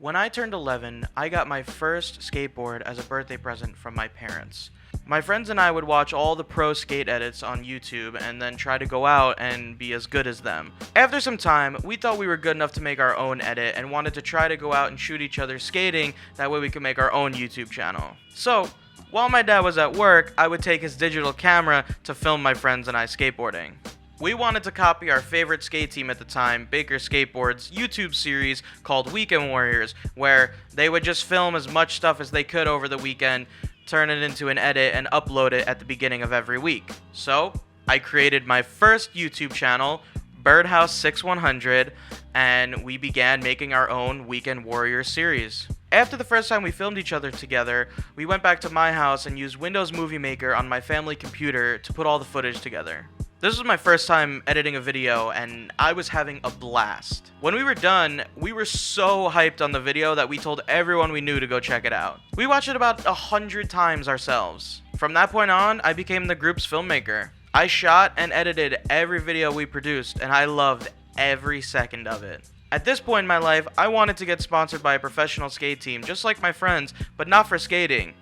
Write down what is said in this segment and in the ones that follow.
When I turned 11, I got my first skateboard as a birthday present from my parents. My friends and I would watch all the pro skate edits on YouTube and then try to go out and be as good as them. After some time, we thought we were good enough to make our own edit and wanted to try to go out and shoot each other skating, that way we could make our own YouTube channel. So, while my dad was at work, I would take his digital camera to film my friends and I skateboarding. We wanted to copy our favorite skate team at the time, Baker Skateboard's YouTube series called Weekend Warriors, where they would just film as much stuff as they could over the weekend, turn it into an edit, and upload it at the beginning of every week. So, I created my first YouTube channel, Birdhouse6100, and we began making our own Weekend Warriors series. After the first time we filmed each other together, we went back to my house and used Windows Movie Maker on my family computer to put all the footage together. This was my first time editing a video, and I was having a blast. When we were done, we were so hyped on the video that we told everyone we knew to go check it out. We watched it about 100 times ourselves. From that point on, I became the group's filmmaker. I shot and edited every video we produced, and I loved every second of it. At this point in my life, I wanted to get sponsored by a professional skate team, just like my friends, but not for skating,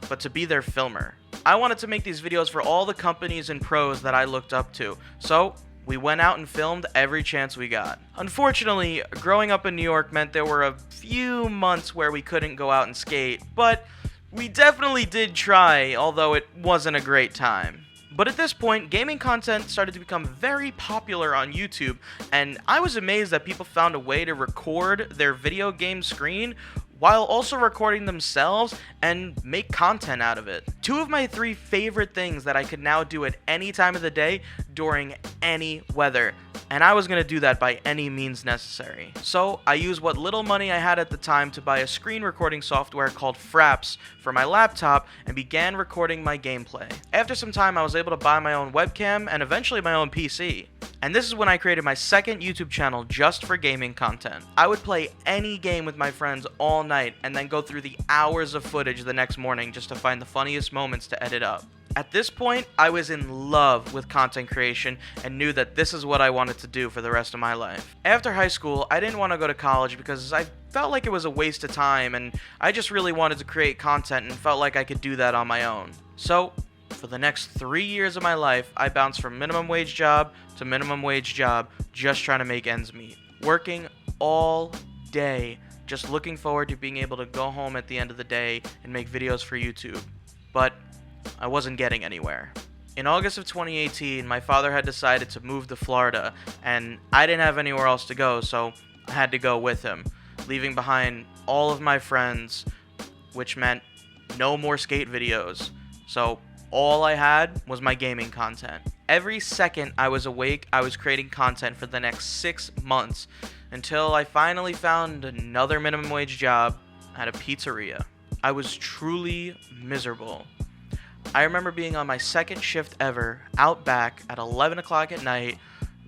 but to be their filmer. I wanted to make these videos for all the companies and pros that I looked up to, so we went out and filmed every chance we got. Unfortunately, growing up in New York meant there were a few months where we couldn't go out and skate, but we definitely did try, although it wasn't a great time. But at this point, gaming content started to become very popular on YouTube, and I was amazed that people found a way to record their video game screen while also recording themselves and make content out of it. Two of my three favorite things that I could now do at any time of the day during any weather, and I was going to do that by any means necessary. So I used what little money I had at the time to buy a screen recording software called Fraps for my laptop and began recording my gameplay. After some time, I was able to buy my own webcam and eventually my own PC. And this is when I created my second YouTube channel just for gaming content. I would play any game with my friends all night and then go through the hours of footage the next morning just to find the funniest moments to edit up. At this point, I was in love with content creation and knew that this is what I wanted to do for the rest of my life. After high school, I didn't want to go to college because I felt like it was a waste of time, and I just really wanted to create content and felt like I could do that on my own. So, for the next 3 years of my life, I bounced from minimum wage job to minimum wage job, just trying to make ends meet. Working all day, just looking forward to being able to go home at the end of the day and make videos for YouTube. But I wasn't getting anywhere. In August of 2018, my father had decided to move to Florida, and I didn't have anywhere else to go, so I had to go with him, leaving behind all of my friends, which meant no more skate videos. So all I had was my gaming content. Every second I was awake, I was creating content for the next 6 months until I finally found another minimum wage job at a pizzeria. I was truly miserable. I remember being on my second shift ever, out back at 11 o'clock at night,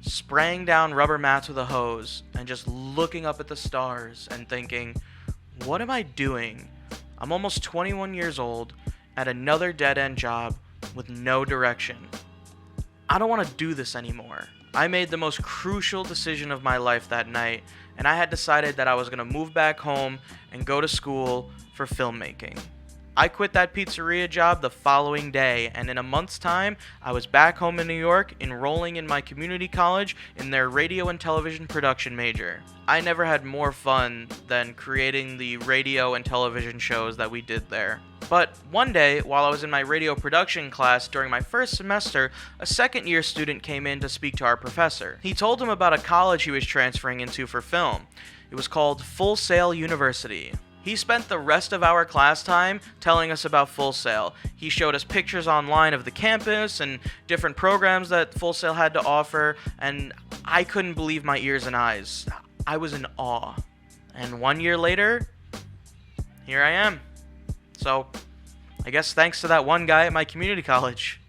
spraying down rubber mats with a hose and just looking up at the stars and thinking, what am I doing? I'm almost 21 years old at another dead-end job with no direction. I don't want to do this anymore. I made the most crucial decision of my life that night, and I had decided that I was going to move back home and go to school for filmmaking. I quit that pizzeria job the following day, and in a month's time, I was back home in New York, enrolling in my community college in their radio and television production major. I never had more fun than creating the radio and television shows that we did there. But one day, while I was in my radio production class during my first semester, a second-year student came in to speak to our professor. He told him about a college he was transferring into for film. It was called Full Sail University. He spent the rest of our class time telling us about Full Sail. He showed us pictures online of the campus and different programs that Full Sail had to offer, and I couldn't believe my ears and eyes. I was in awe. And 1 year later, here I am. So, I guess thanks to that one guy at my community college.